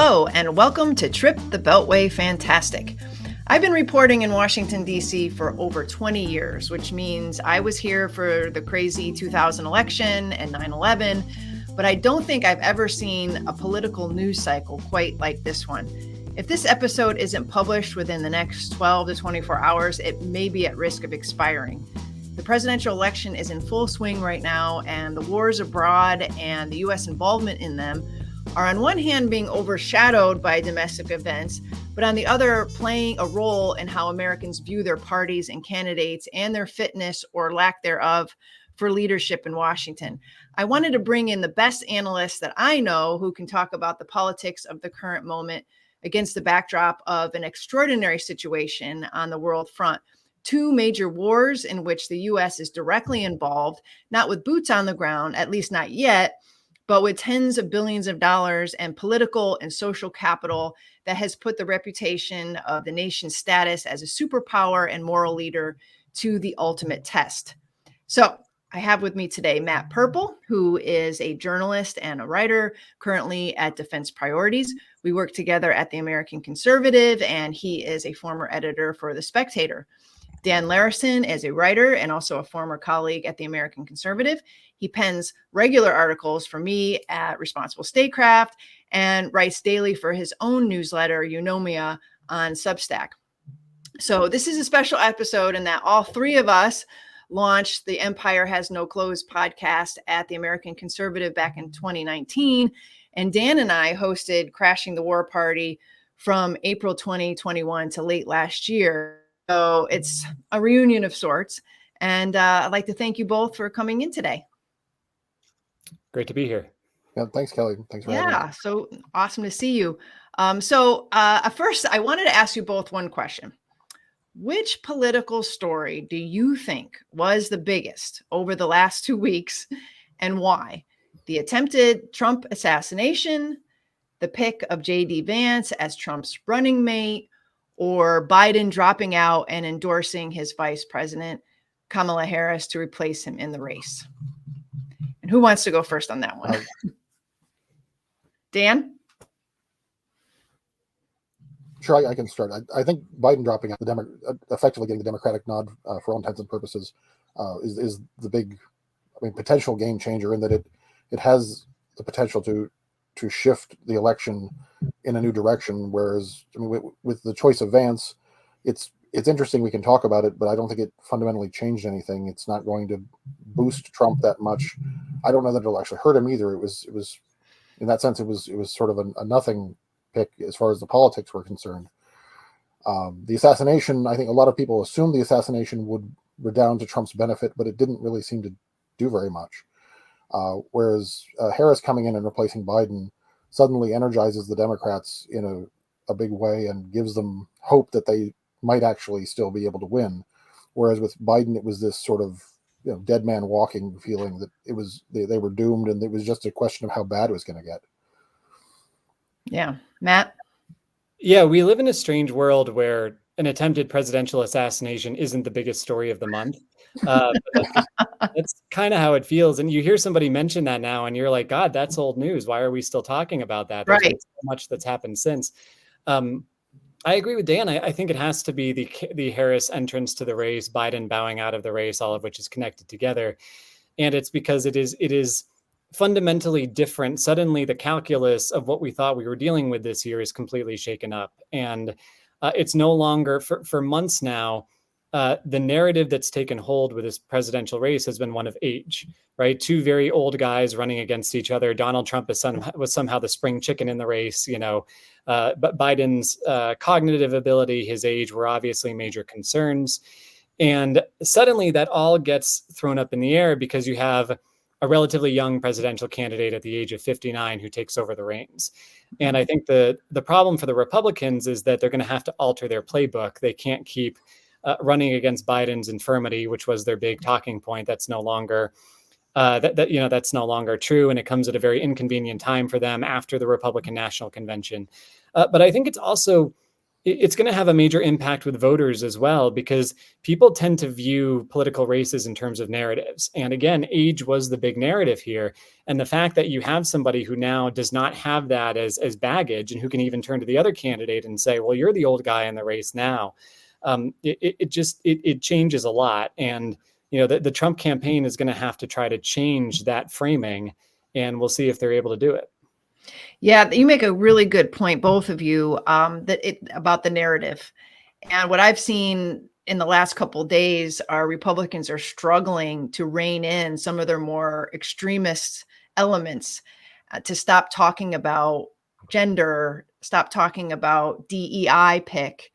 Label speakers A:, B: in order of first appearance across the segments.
A: Hello, and welcome to Trip the Beltway Fantastic. I've been reporting in Washington, D.C. for over 20 years, which means I was here for the crazy 2000 election and 9/11, but I don't think I've ever seen a political news cycle quite like this one. If this episode isn't published within the next 12 to 24 hours, it may be at risk of expiring. The presidential election is in full swing right now, and the wars abroad and the U.S. involvement in them are on one hand being overshadowed by domestic events, but on the other playing a role in how Americans view their parties and candidates and their fitness or lack thereof for leadership in Washington. I wanted to bring in the best analysts that I know who can talk about the politics of the current moment against the backdrop of an extraordinary situation on the world front. Two major wars in which the U.S. is directly involved, not with boots on the ground, at least not yet, but with tens of billions of dollars and political and social capital that has put the reputation of the nation's status as a superpower and moral leader to the ultimate test. So I have with me today Matt Purple, who is a journalist and a writer currently at Defense Priorities. We work together at the American Conservative, and he is a former editor for The Spectator. Dan Larison is a writer and also a former colleague at the American Conservative. He pens regular articles for me at Responsible Statecraft and writes daily for his own newsletter, Eunomia, on Substack. So this is a special episode in that all three of us launched the Empire Has No Clothes podcast at the American Conservative back in 2019. And Dan and I hosted Crashing the War Party from April 2021 to late last year. So it's a reunion of sorts. And I'd like to thank you both for coming in today.
B: Great to be here.
C: Yeah, thanks, Kelly. Thanks for having me.
A: Yeah, so awesome to see you. First, I wanted to ask you both one question. Which political story do you think was the biggest over the last 2 weeks, and why? The attempted Trump assassination, the pick of J.D. Vance as Trump's running mate, or Biden dropping out and endorsing his vice president, Kamala Harris, to replace him in the race? And who wants to go first on that one? Dan?
C: Sure, I can start. I think Biden dropping out, effectively getting the Democratic nod for all intents and purposes, is the big, potential game changer in that it has the potential to shift the election in a new direction. Whereas, with the choice of Vance, it's interesting. We can talk about it, but I don't think it fundamentally changed anything. It's not going to boost Trump that much. I don't know that it'll actually hurt him either. It was in that sense, it was sort of a nothing pick as far as the politics were concerned. The assassination, I think a lot of people assumed the assassination would redound to Trump's benefit, but it didn't really seem to do very much. Whereas Harris coming in and replacing Biden suddenly energizes the Democrats in a big way and gives them hope that they might actually still be able to win. Whereas with Biden, it was this sort of dead man walking feeling that it was they were doomed, and it was just a question of how bad it was going to get.
A: Yeah. Matt?
B: Yeah, we live in a strange world where an attempted presidential assassination isn't the biggest story of the month. That's kind of how it feels. And you hear somebody mention that now and you're like, God, that's old news. Why are we still talking about that? There's been so much that's happened since. I agree with Dan. I think it has to be the Harris entrance to the race, Biden bowing out of the race, all of which is connected together. And it's because it is fundamentally different. Suddenly the calculus of what we thought we were dealing with this year is completely shaken up. And it's no longer, for months now, the narrative that's taken hold with this presidential race has been one of age, right? Two very old guys running against each other. Donald Trump was somehow the spring chicken in the race, but Biden's cognitive ability, his age were obviously major concerns. And suddenly that all gets thrown up in the air because you have a relatively young presidential candidate at the age of 59 who takes over the reins. And I think the problem for the Republicans is that they're going to have to alter their playbook. They can't keep running against Biden's infirmity, which was their big talking point. That's no longer that's no longer true, and it comes at a very inconvenient time for them after the Republican National Convention. But I think it's also it's going to have a major impact with voters as well, because people tend to view political races in terms of narratives. And again, age was the big narrative here. And the fact that you have somebody who now does not have that as baggage, and who can even turn to the other candidate and say, well, you're the old guy in the race now. It changes a lot. And, the Trump campaign is going to have to try to change that framing, and we'll see if they're able to do it.
A: Yeah, you make a really good point, both of you, about the narrative. And what I've seen in the last couple of days are Republicans are struggling to rein in some of their more extremist elements, to stop talking about gender, stop talking about DEI pick,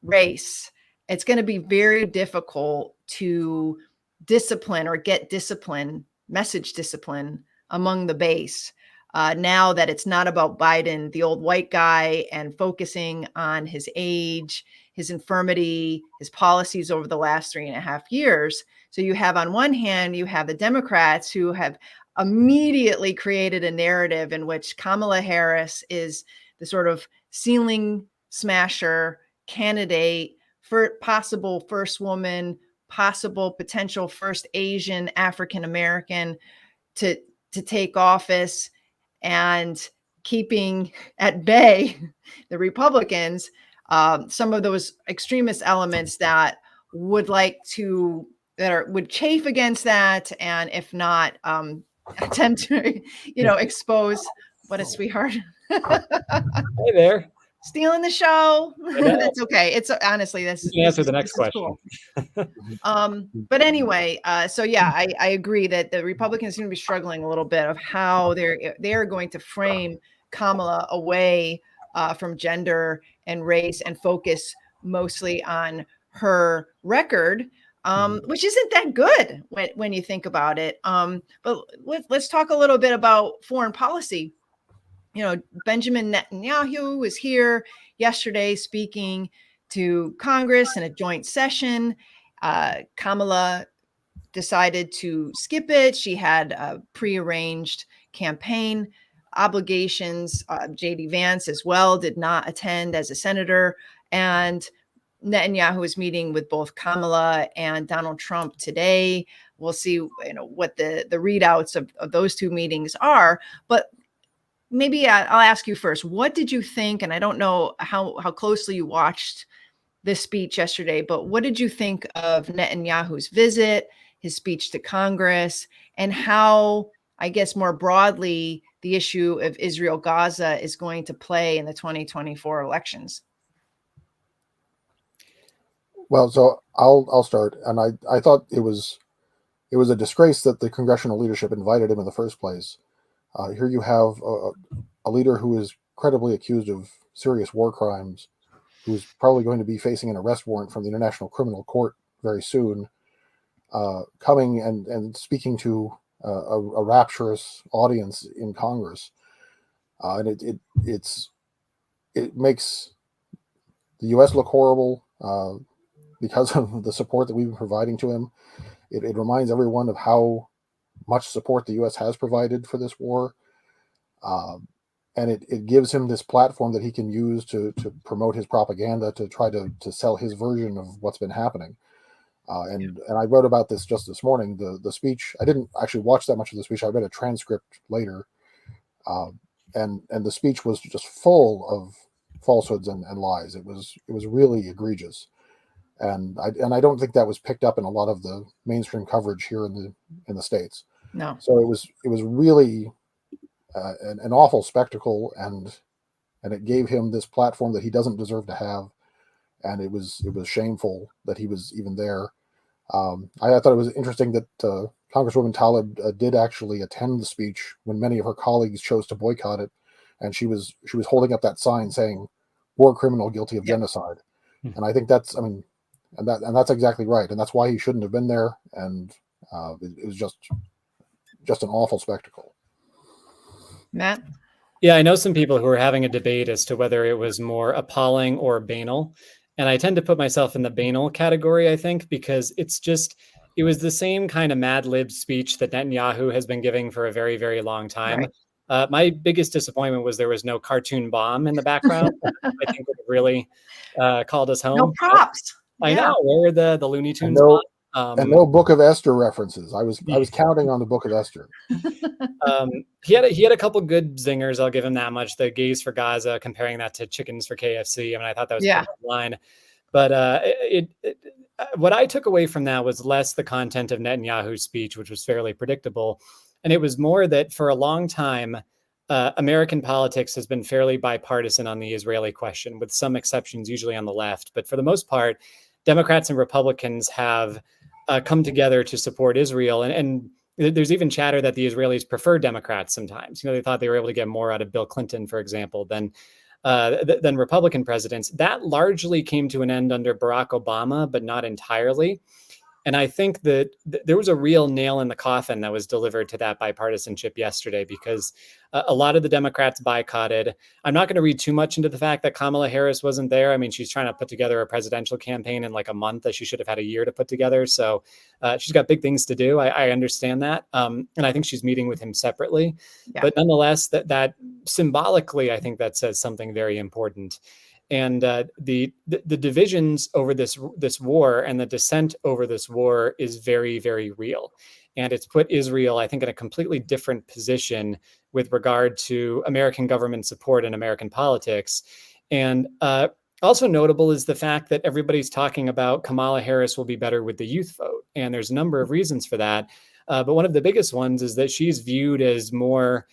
A: race. It's going to be very difficult to discipline or get discipline, message discipline among the base. Now that it's not about Biden, the old white guy, and focusing on his age, his infirmity, his policies over the last 3.5 years. So you have, on one hand, you have the Democrats who have immediately created a narrative in which Kamala Harris is the sort of ceiling smasher candidate for possible first woman, possible potential first Asian African American to take office, and keeping at bay the Republicans, some of those extremist elements that would would chafe against that, and if not, attempt to, expose. What a sweetheart!
B: Hey there.
A: Stealing the show. That's okay. It's honestly, this is
B: answer the next question.
A: Cool. But anyway, so yeah, I agree that the Republicans seem to be struggling a little bit of how they're going to frame Kamala away from gender and race, and focus mostly on her record, which isn't that good when you think about it. But let's talk a little bit about foreign policy. Benjamin Netanyahu was here yesterday speaking to Congress in a joint session. Kamala decided to skip it. She had prearranged campaign obligations. J.D. Vance as well did not attend as a senator. And Netanyahu is meeting with both Kamala and Donald Trump today. We'll see, what the readouts of those two meetings are. But maybe I'll ask you first. What did you think? And I don't know how closely you watched this speech yesterday, but what did you think of Netanyahu's visit, his speech to Congress, and how, I guess more broadly, the issue of Israel-Gaza is going to play in the 2024 elections?
C: Well, so I'll start, and I thought it was a disgrace that the congressional leadership invited him in the first place. Here you have a leader who is credibly accused of serious war crimes, who's probably going to be facing an arrest warrant from the International Criminal Court very soon, coming and speaking to a rapturous audience in Congress, and it makes the U.S. look horrible because of the support that we've been providing to him. It reminds everyone of how much support the U.S. has provided for this war. And it gives him this platform that he can use to promote his propaganda, to try to sell his version of what's been happening. And I wrote about this just this morning. The speech, I didn't actually watch that much of the speech. I read a transcript later. And the speech was just full of falsehoods and lies. It was really egregious. And I don't think that was picked up in a lot of the mainstream coverage here in the States.
A: No.
C: So it was really an awful spectacle, and it gave him this platform that he doesn't deserve to have, and it was shameful that he was even there. I thought it was interesting that Congresswoman Tlaib did actually attend the speech when many of her colleagues chose to boycott it, and she was holding up that sign saying "war criminal guilty of genocide," and I think that's and that's exactly right, and that's why he shouldn't have been there, and it was just an awful spectacle.
A: Matt?
B: Yeah, I know some people who are having a debate as to whether it was more appalling or banal. And I tend to put myself in the banal category, I think, because it was the same kind of Mad Lib speech that Netanyahu has been giving for a very, very long time.
A: Right.
B: My biggest disappointment was there was no cartoon bomb in the background. I think would have really called us
A: No
B: home.
A: props.
B: I
A: Yeah.
B: know, where are the Looney
C: And
B: Tunes bomb?
C: and no Book of Esther references. I was counting on the Book of Esther.
B: He had a couple good zingers. I'll give him that much. The gays for Gaza, comparing that to chickens for KFC. I mean, I thought that was
A: Yeah.
B: pretty line. But what I took away from that was less the content of Netanyahu's speech, which was fairly predictable, and it was more that for a long time, American politics has been fairly bipartisan on the Israeli question, with some exceptions, usually on the left. But for the most part, Democrats and Republicans have come together to support Israel, and there's even chatter that the Israelis prefer Democrats sometimes. You know, they thought they were able to get more out of Bill Clinton, for example, than Republican presidents. That largely came to an end under Barack Obama, but not entirely. And I think that there was a real nail in the coffin that was delivered to that bipartisanship yesterday, because a lot of the Democrats boycotted. I'm not going to read too much into the fact that Kamala Harris wasn't there. I mean, she's trying to put together a presidential campaign in like a month that she should have had a year to put together. So she's got big things to do. I understand that. And I think she's meeting with him separately.
A: Yeah.
B: But nonetheless, that symbolically, I think that says something very important. And the divisions over this war and the dissent over this war is very, very real. And it's put Israel, I think, in a completely different position with regard to American government support and American politics. And also notable is the fact that everybody's talking about Kamala Harris will be better with the youth vote. And there's a number of reasons for that. But one of the biggest ones is that she's viewed as more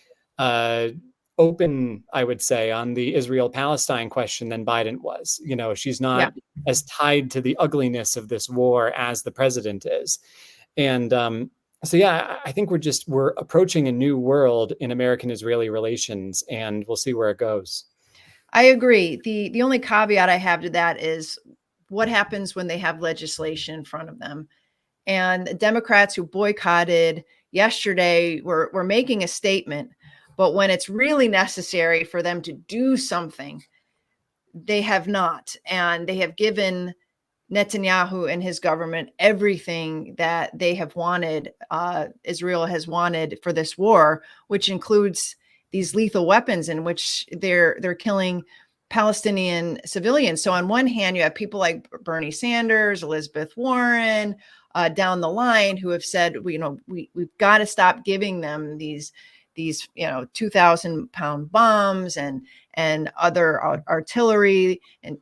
B: open, I would say, on the Israel-Palestine question than Biden was. You know, she's not as tied to the ugliness of this war as the president is. And so, yeah, I think we're approaching a new world in American-Israeli relations, and we'll see where it goes.
A: I agree. The only caveat I have to that is what happens when they have legislation in front of them. And the Democrats who boycotted yesterday were making a statement, but when it's really necessary for them to do something, they have not. And they have given Netanyahu and his government everything that they have wanted, Israel has wanted for this war, which includes these lethal weapons in which they're killing Palestinian civilians. So on one hand, you have people like Bernie Sanders, Elizabeth Warren, down the line, who have said, we've got to stop giving them these 2,000-pound bombs and other artillery, and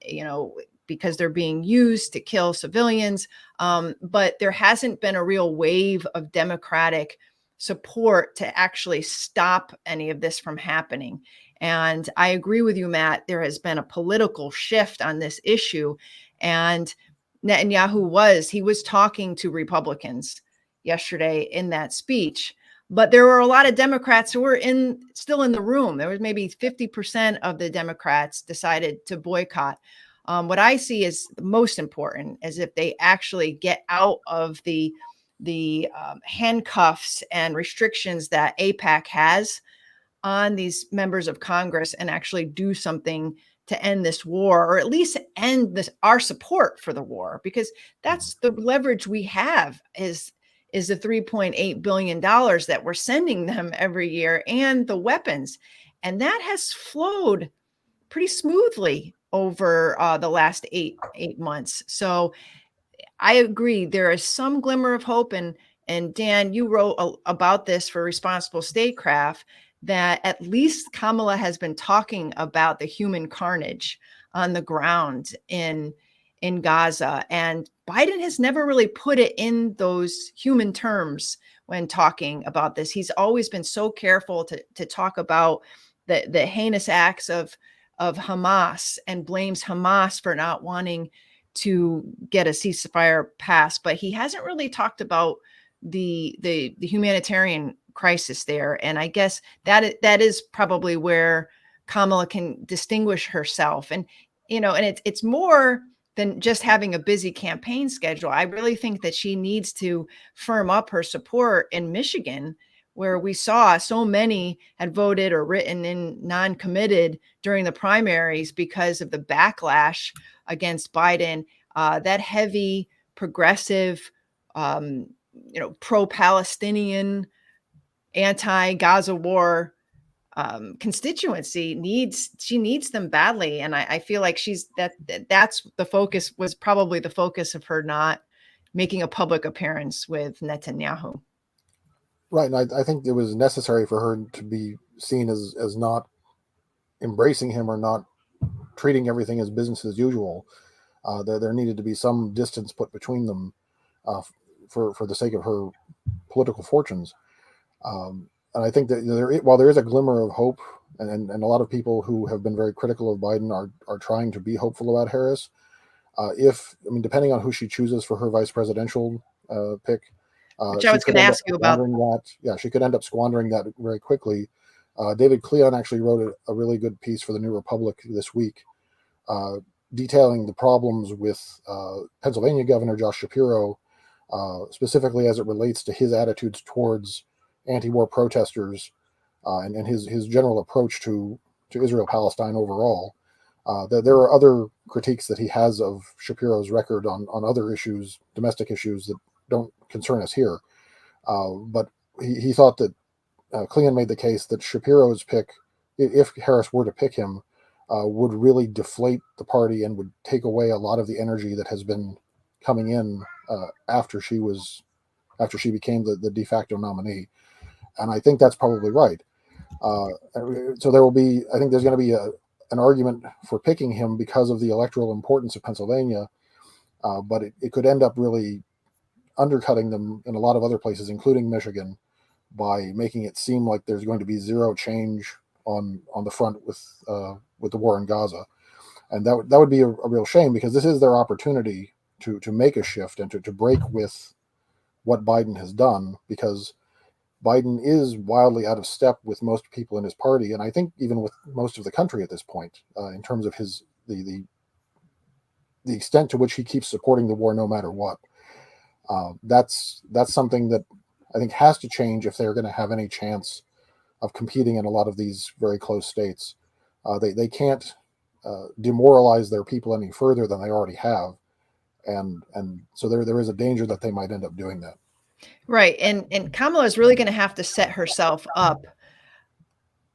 A: because they're being used to kill civilians. But there hasn't been a real wave of Democratic support to actually stop any of this from happening. And I agree with you, Matt. There has been a political shift on this issue. And Netanyahu was talking to Republicans yesterday in that speech. But there were a lot of Democrats who were still in the room. There was maybe 50% of the Democrats decided to boycott. What I see is most important is if they actually get out of the handcuffs and restrictions that AIPAC has on these members of Congress and actually do something to end this war, or at least end our support for the war, because that's the leverage we have is the $3.8 billion that we're sending them every year and the weapons. And that has flowed pretty smoothly over the last eight months. So I agree. There is some glimmer of hope. And Dan, you wrote about this for Responsible Statecraft, that at least Kamala has been talking about the human carnage on the ground in Gaza. And Biden has never really put it in those human terms when talking about this. He's always been so careful to talk about the heinous acts of Hamas, and blames Hamas for not wanting to get a ceasefire passed. But he hasn't really talked about the humanitarian crisis there. And I guess that is probably where Kamala can distinguish herself. And it's more than just having a busy campaign schedule. I really think that she needs to firm up her support in Michigan, where we saw so many had voted or written in non-committed during the primaries because of the backlash against Biden. That heavy, progressive, pro-Palestinian, anti-Gaza war constituency needs them badly. And I feel like that's the focus, was probably the focus of her not making a public appearance with Netanyahu.
C: Right. And I think it was necessary for her to be seen as not embracing him or not treating everything as business as usual. There needed to be some distance put between them for the sake of her political fortunes. And I think that while there is a glimmer of hope, and a lot of people who have been very critical of Biden are trying to be hopeful about Harris, depending on who she chooses for her vice presidential pick,
A: which I was going to ask you about.
C: She could end up squandering that very quickly. David Cleon actually wrote a really good piece for the New Republic this week, detailing the problems with Pennsylvania Governor Josh Shapiro, specifically as it relates to his attitudes towards anti-war protesters and his general approach to Israel-Palestine overall. There are other critiques that he has of Shapiro's record on other issues, domestic issues that don't concern us here. But he thought that Cleon made the case that Shapiro's pick, if Harris were to pick him, would really deflate the party and would take away a lot of the energy that has been coming in after she became the de facto nominee. And I think that's probably right. So I think there's going to be an argument for picking him because of the electoral importance of Pennsylvania, but it could end up really undercutting them in a lot of other places, including Michigan, by making it seem like there's going to be zero change on the front with the war in Gaza. And that would be a real shame, because this is their opportunity to make a shift and to break with what Biden has done, because Biden is wildly out of step with most people in his party, and I think even with most of the country at this point, in terms of the extent to which he keeps supporting the war no matter what. That's something that I think has to change if they're going to have any chance of competing in a lot of these very close states. They can't demoralize their people any further than they already have, and so there is a danger that they might end up doing that.
A: Right. And Kamala is really going to have to set herself up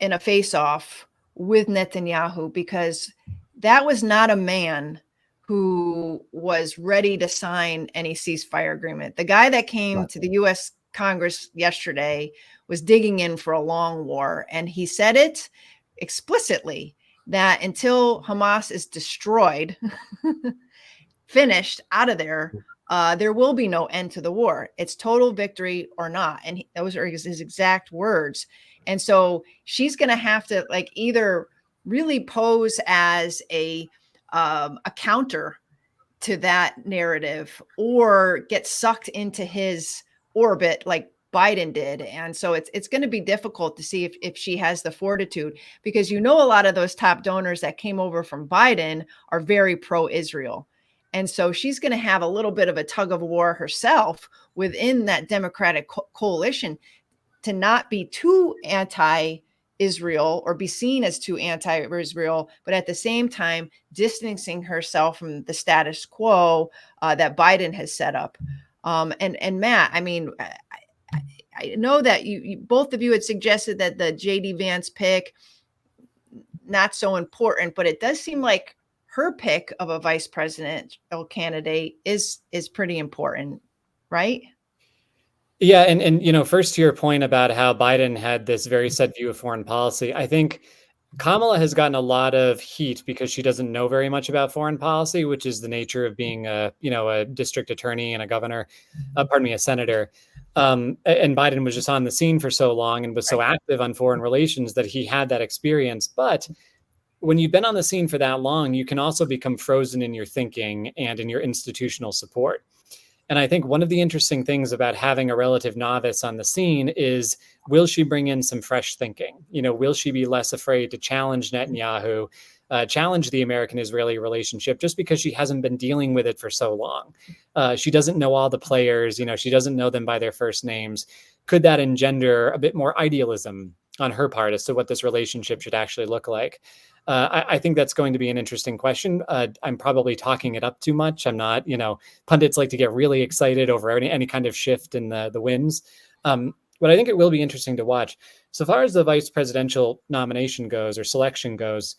A: in a face-off with Netanyahu, because that was not a man who was ready to sign any ceasefire agreement. The guy that came to the U.S. Congress yesterday was digging in for a long war. And he said it explicitly, that until Hamas is destroyed, finished out of there, there will be no end to the war. It's total victory or not. And those are his exact words. And so she's going to have to either really pose as a counter to that narrative, or get sucked into his orbit like Biden did. And so it's going to be difficult to see if she has the fortitude, because a lot of those top donors that came over from Biden are very pro-Israel. And so she's going to have a little bit of a tug of war herself within that Democratic coalition to not be too anti-Israel or be seen as too anti-Israel, but at the same time distancing herself from the status quo that Biden has set up. And Matt, I know that you both of you had suggested that the J.D. Vance pick, not so important, but it does seem like her pick of a vice presidential candidate is pretty important, right?
B: Yeah. And first, to your point about how Biden had this very set view of foreign policy, I think Kamala has gotten a lot of heat because she doesn't know very much about foreign policy, which is the nature of being a district attorney and a governor, a senator. And Biden was just on the scene for so long and was so active on foreign relations that he had that experience. But when you've been on the scene for that long, you can also become frozen in your thinking and in your institutional support. And I think one of the interesting things about having a relative novice on the scene is, will she bring in some fresh thinking? Will she be less afraid to challenge Netanyahu, challenge the American-Israeli relationship, just because she hasn't been dealing with it for so long? She doesn't know all the players, she doesn't know them by their first names. Could that engender a bit more idealism on her part as to what this relationship should actually look like? I think that's going to be an interesting question. I'm probably talking it up too much. I'm not, pundits like to get really excited over any kind of shift in the winds. But I think it will be interesting to watch. So far as the vice presidential nomination goes, or selection goes,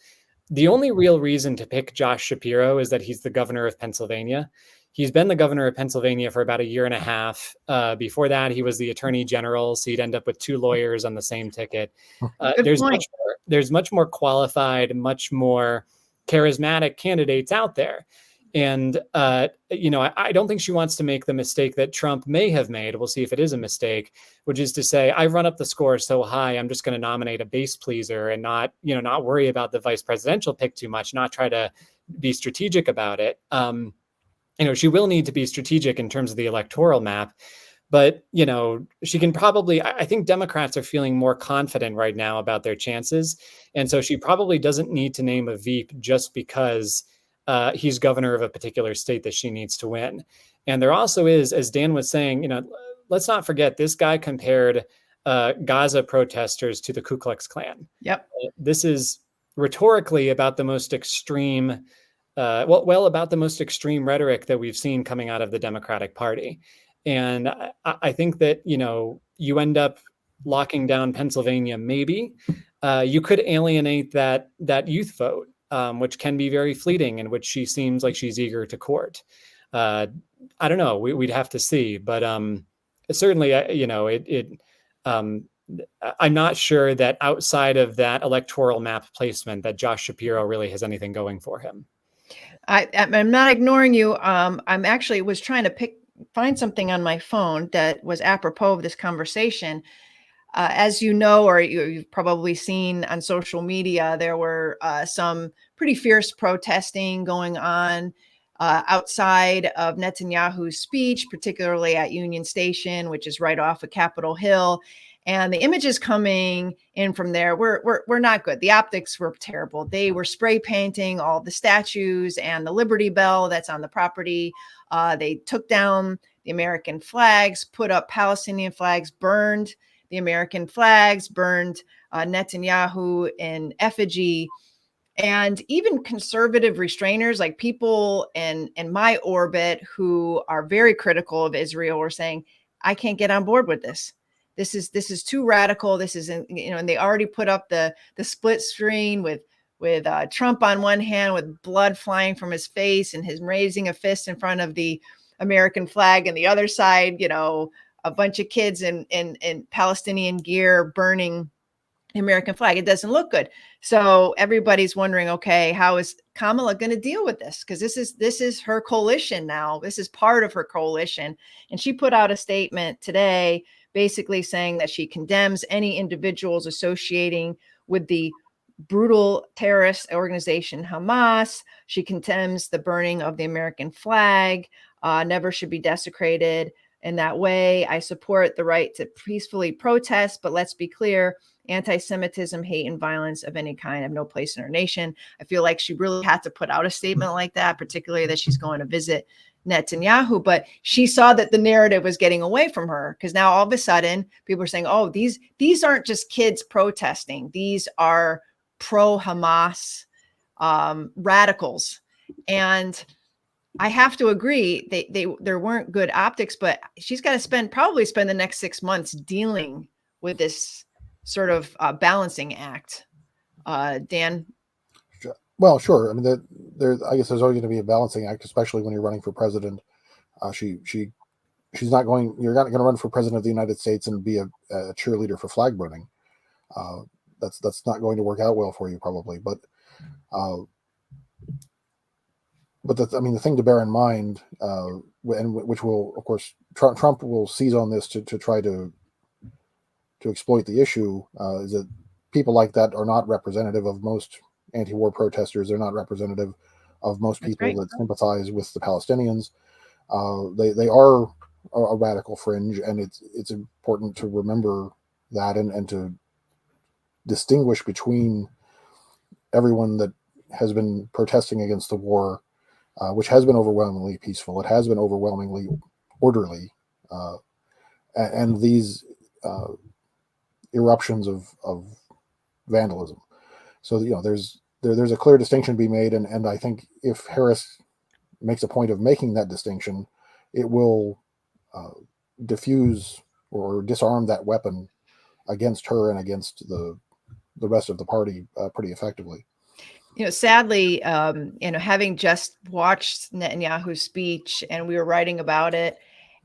B: the only real reason to pick Josh Shapiro is that he's the governor of Pennsylvania. He's been the governor of Pennsylvania for about a year and a half. Before that, he was the attorney general, so he'd end up with two lawyers on the same ticket.
A: Good point.
B: There's much more qualified, much more charismatic candidates out there. And, I don't think she wants to make the mistake that Trump may have made. We'll see if it is a mistake, which is to say, I've run up the score so high, I'm just going to nominate a base pleaser and not worry about the vice presidential pick too much, not try to be strategic about it. She will need to be strategic in terms of the electoral map. But, she can probably, I think Democrats are feeling more confident right now about their chances. And so she probably doesn't need to name a Veep just because he's governor of a particular state that she needs to win. And there also is, as Dan was saying, let's not forget this guy compared Gaza protesters to the Ku Klux Klan.
A: Yep.
B: This is rhetorically about the most extreme, about the most extreme rhetoric that we've seen coming out of the Democratic Party. And I think that, you end up locking down Pennsylvania, maybe. You could alienate that youth vote, which can be very fleeting and which she seems like she's eager to court. I don't know. We'd have to see. But certainly, I'm not sure that outside of that electoral map placement that Josh Shapiro really has anything going for him.
A: I'm not ignoring you. I'm actually was trying to find something on my phone that was apropos of this conversation. As you know, or you've probably seen on social media, there were some pretty fierce protesting going on outside of Netanyahu's speech, particularly at Union Station, which is right off of Capitol Hill. And the images coming in from there were not good. The optics were terrible. They were spray painting all the statues and the Liberty Bell that's on the property. They took down the American flags, put up Palestinian flags, burned the American flags, burned Netanyahu in effigy. And even conservative restrainers, like people in my orbit who are very critical of Israel, were saying, I can't get on board with this. This is too radical. This isn't, and they already put up the split screen with Trump on one hand with blood flying from his face and his raising a fist in front of the American flag, and the other side, a bunch of kids in Palestinian gear burning the American flag. It doesn't look good. So everybody's wondering, okay, how is Kamala going to deal with this? Because this is her coalition now. This is part of her coalition. And she put out a statement today basically saying that she condemns any individuals associating with the brutal terrorist organization Hamas. She condemns the burning of the American flag, never should be desecrated in that way. I support the right to peacefully protest, but let's be clear, anti-Semitism, hate, and violence of any kind have no place in our nation. I feel like she really had to put out a statement like that, particularly that she's going to visit Netanyahu, but she saw that the narrative was getting away from her, because now all of a sudden people are saying, oh, these aren't just kids protesting. These are pro-Hamas radicals. And I have to agree, there weren't good optics, but she's got to probably spend the next 6 months dealing with this sort of balancing act. Dan?
C: Well, sure. I mean, I guess there's always going to be a balancing act, especially when you're running for president. She's not going. You're not going to run for president of the United States and be a cheerleader for flag burning. That's not going to work out well for you, probably. But the thing to bear in mind, and which will, of course, Trump will seize on this to try to exploit the issue, is that people like that are not representative of most anti-war protesters. They're not representative of most people that sympathize with the Palestinians. They are a radical fringe, and it's important to remember that and to distinguish between everyone that has been protesting against the war, which has been overwhelmingly peaceful. It has been overwhelmingly orderly, and these eruptions of vandalism. So there's a clear distinction to be made, and I think if Harris makes a point of making that distinction, it will diffuse or disarmed that weapon against her and against the rest of the party pretty effectively.
A: Sadly, having just watched Netanyahu's speech and we were writing about it,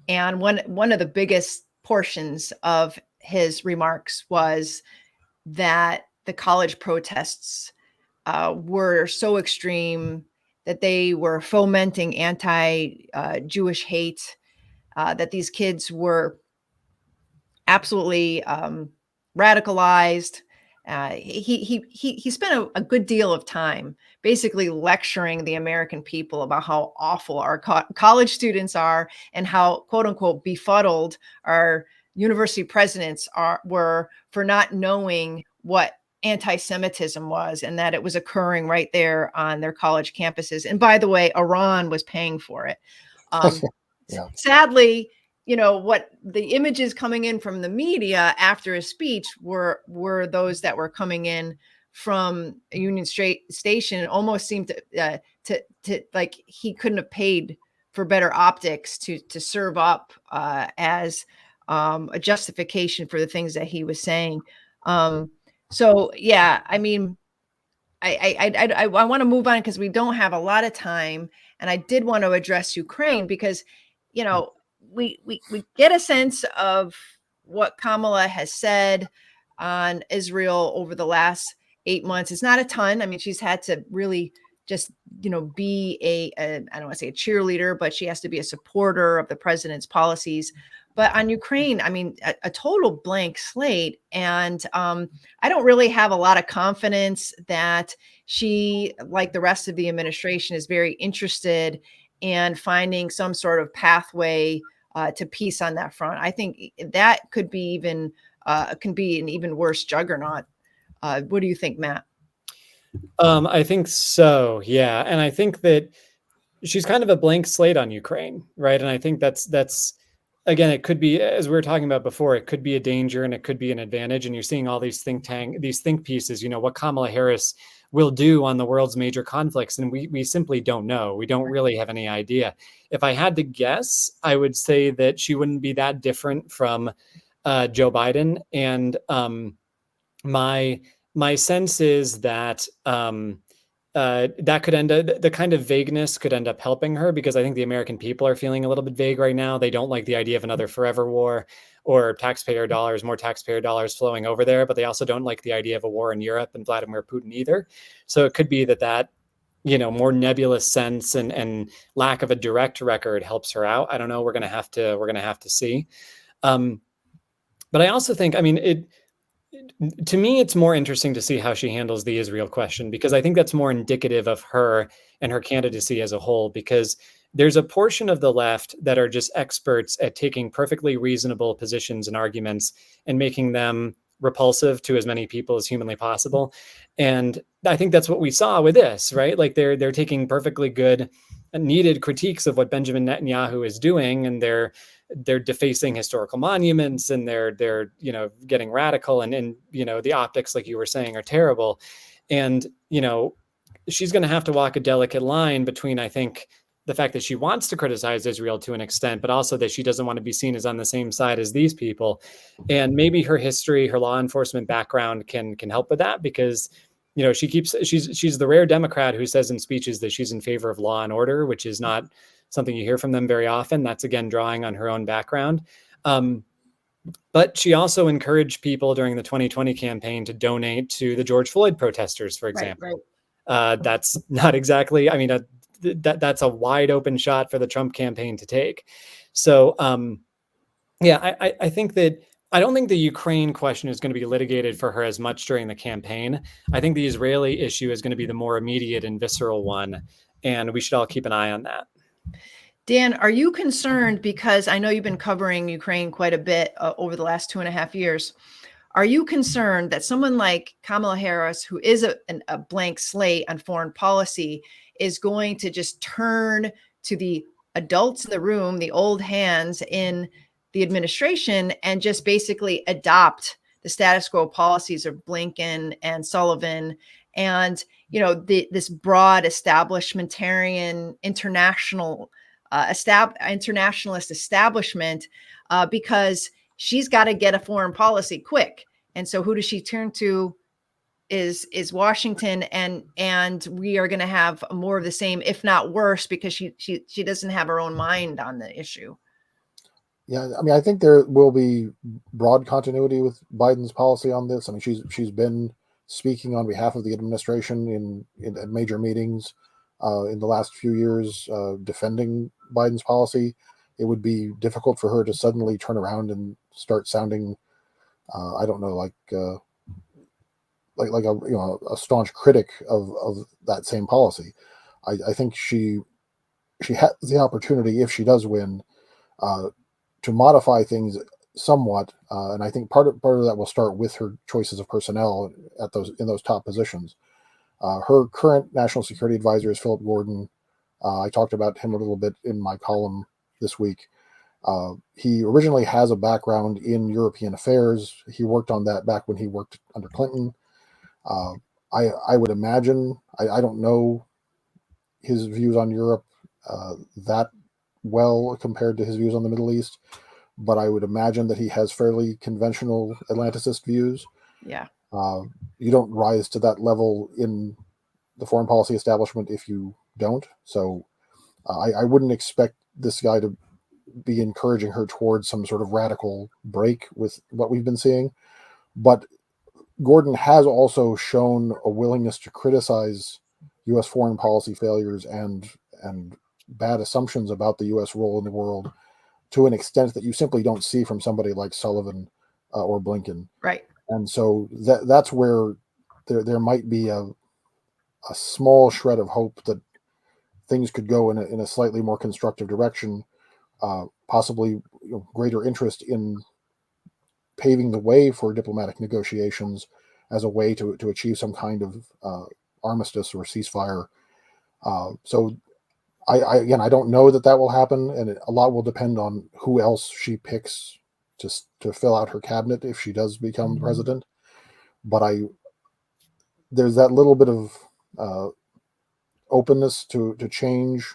A: and one of the biggest portions of his remarks was that the college protests were so extreme that they were fomenting anti-Jewish hate, that these kids were absolutely radicalized. He spent a good deal of time basically lecturing the American people about how awful our college students are and how, quote unquote, befuddled our university presidents were for not knowing what anti-Semitism was, and that it was occurring right there on their college campuses. And by the way, Iran was paying for it.
C: Yeah.
A: Sadly, what the images coming in from the media after his speech were those that were coming in from a Union Station. It almost seemed to like he couldn't have paid for better optics to serve up as a justification for the things that he was saying. So yeah, I mean, I want to move on because we don't have a lot of time, and I did want to address Ukraine because, we get a sense of what Kamala has said on Israel over the last 8 months. It's not a ton. I mean, she's had to really just, be I don't want to say a cheerleader, but she has to be a supporter of the president's policies. But on Ukraine, I mean, a total blank slate. And I don't really have a lot of confidence that she, like the rest of the administration, is very interested in finding some sort of pathway to peace on that front. I think that could be can be an even worse juggernaut. What do you think, Matt?
B: I think so, yeah. And I think that she's kind of a blank slate on Ukraine, right? And I think that's again, it could be, as we were talking about before, it could be a danger and it could be an advantage. And you're seeing all these think pieces, what Kamala Harris will do on the world's major conflicts. And we simply don't know. We don't really have any idea. If I had to guess, I would say that she wouldn't be that different from Joe Biden. And my sense is that that could end up, the kind of vagueness could end up helping her, because I think the American people are feeling a little bit vague right now. They don't like the idea of another forever war or more taxpayer dollars flowing over there, but they also don't like the idea of a war in Europe and Vladimir Putin either. So it could be that more nebulous sense and lack of a direct record helps her out. I don't know. We're going to have to see. But I also think, I mean, to me, it's more interesting to see how she handles the Israel question, because I think that's more indicative of her and her candidacy as a whole, because there's a portion of the left that are just experts at taking perfectly reasonable positions and arguments and making them repulsive to as many people as humanly possible. And I think that's what we saw with this, right? Like they're taking perfectly good and needed critiques of what Benjamin Netanyahu is doing, and they're defacing historical monuments, and they're getting radical, and the optics, like you were saying, are terrible. And she's going to have to walk a delicate line between, I think, the fact that she wants to criticize Israel to an extent, but also that she doesn't want to be seen as on the same side as these people. And maybe her history, her law enforcement background can help with that, because she's the rare Democrat who says in speeches that she's in favor of law and order, which is not something you hear from them very often. That's, again, drawing on her own background. But she also encouraged people during the 2020 campaign to donate to the George Floyd protesters, for example. Right. That's not exactly, I mean, that's a wide open shot for the Trump campaign to take. So, I think that I don't think the Ukraine question is going to be litigated for her as much during the campaign. I think the Israeli issue is going to be the more immediate and visceral one, and we should all keep an eye on that.
A: Dan, are you concerned, because I know you've been covering Ukraine quite a bit over the last 2.5 years? Are you concerned that someone like Kamala Harris, who is a blank slate on foreign policy, is going to just turn to the adults in the room, the old hands in the administration, and just basically adopt the status quo policies of Blinken and Sullivan and, this broad establishmentarian internationalist establishment, because she's got to get a foreign policy quick. And so who does she turn to? Is Washington, and we are going to have more of the same, if not worse, because she doesn't have her own mind on the issue.
C: Yeah, I mean, I think there will be broad continuity with Biden's policy on this. I mean, she's been speaking on behalf of the administration in major meetings in the last few years, defending Biden's policy. It would be difficult for her to suddenly turn around and start sounding, I don't know, like a staunch critic of that same policy. I think she has the opportunity, if she does win, to modify things somewhat, and I think part of that will start with her choices of personnel in those top positions. Her current national security advisor is Philip Gordon. I talked about him a little bit in my column this week. He originally has a background in European affairs. He worked on that back when he worked under Clinton. I would imagine, I don't know his views on Europe that well compared to his views on the Middle East, but I would imagine that he has fairly conventional Atlanticist views.
A: Yeah.
C: You don't rise to that level in the foreign policy establishment if you don't. So I wouldn't expect this guy to be encouraging her towards some sort of radical break with what we've been seeing. But Gordon has also shown a willingness to criticize U.S. foreign policy failures and bad assumptions about the U.S. role in the world to an extent that you simply don't see from somebody like Sullivan or Blinken.
A: Right.
C: And so that's where there might be a small shred of hope that things could go in a slightly more constructive direction, possibly greater interest in paving the way for diplomatic negotiations as a way to achieve some kind of armistice or ceasefire. So I don't know that will happen, and a lot will depend on who else she picks to fill out her cabinet if she does become president. But there's that little bit of openness to change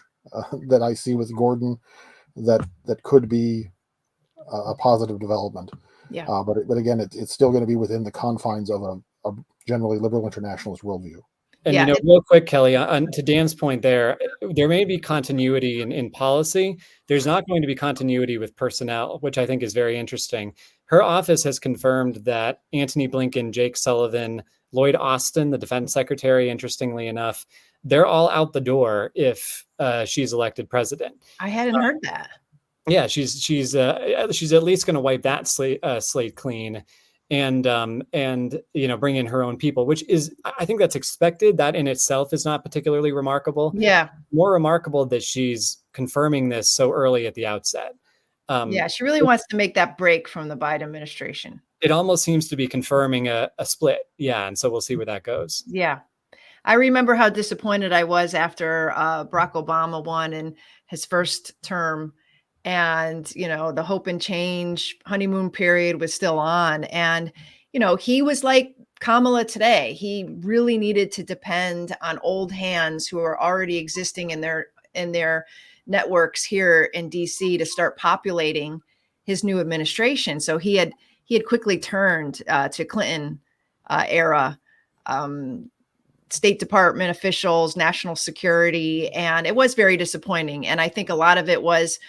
C: that I see with Gordon that could be a positive development.
A: Yeah.
C: But again, it's still going to be within the confines of a generally liberal internationalist worldview.
B: And,
A: yeah,
B: real quick, Kelly, to Dan's point there may be continuity in policy. There's not going to be continuity with personnel, which I think is very interesting. Her office has confirmed that Antony Blinken, Jake Sullivan, Lloyd Austin, the defense secretary, interestingly enough, they're all out the door if she's elected president.
A: I hadn't heard that.
B: Yeah, she's at least going to wipe that slate clean. And bring in her own people, which is, I think that's expected. That in itself is not particularly remarkable.
A: Yeah.
B: More remarkable that she's confirming this so early at the outset.
A: Yeah, she really wants to make that break from the Biden administration.
B: It almost seems to be confirming a split. Yeah. And so we'll see where that goes.
A: Yeah. I remember how disappointed I was after Barack Obama won in his first term. And, the hope and change honeymoon period was still on. And, he was like Kamala today. He really needed to depend on old hands who are already existing in their networks here in DC to start populating his new administration. So he had quickly turned to Clinton era State Department officials, national security, and it was very disappointing. And I think a lot of it was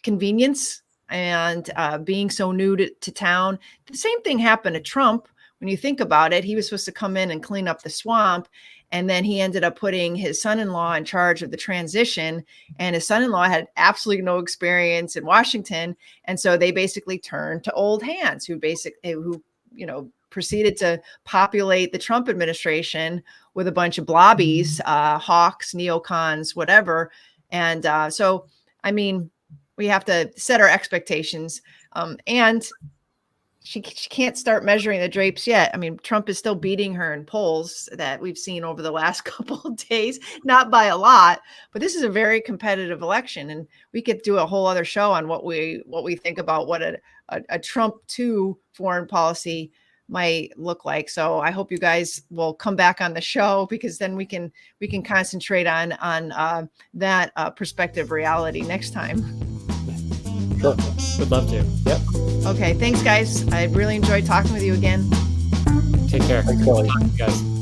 A: convenience and being so new to town. The same thing happened to Trump. When you think about it, he was supposed to come in and clean up the swamp. And then he ended up putting his son-in-law in charge of the transition. And his son-in-law had absolutely no experience in Washington. And so they basically turned to old hands who proceeded to populate the Trump administration with a bunch of blobbies, hawks, neocons, whatever. And so, I mean, we have to set our expectations. And she can't start measuring the drapes yet. I mean, Trump is still beating her in polls that we've seen over the last couple of days, not by a lot, but this is a very competitive election. And we could do a whole other show on what we think about what a Trump 2 foreign policy might look like. So I hope you guys will come back on the show, because then we can concentrate on that perspective reality next time.
C: Sure.
B: Would love to. Yep.
A: Okay, thanks, guys. I really enjoyed talking with you again.
B: Take care.
C: Thanks, Kelly.
B: Guys.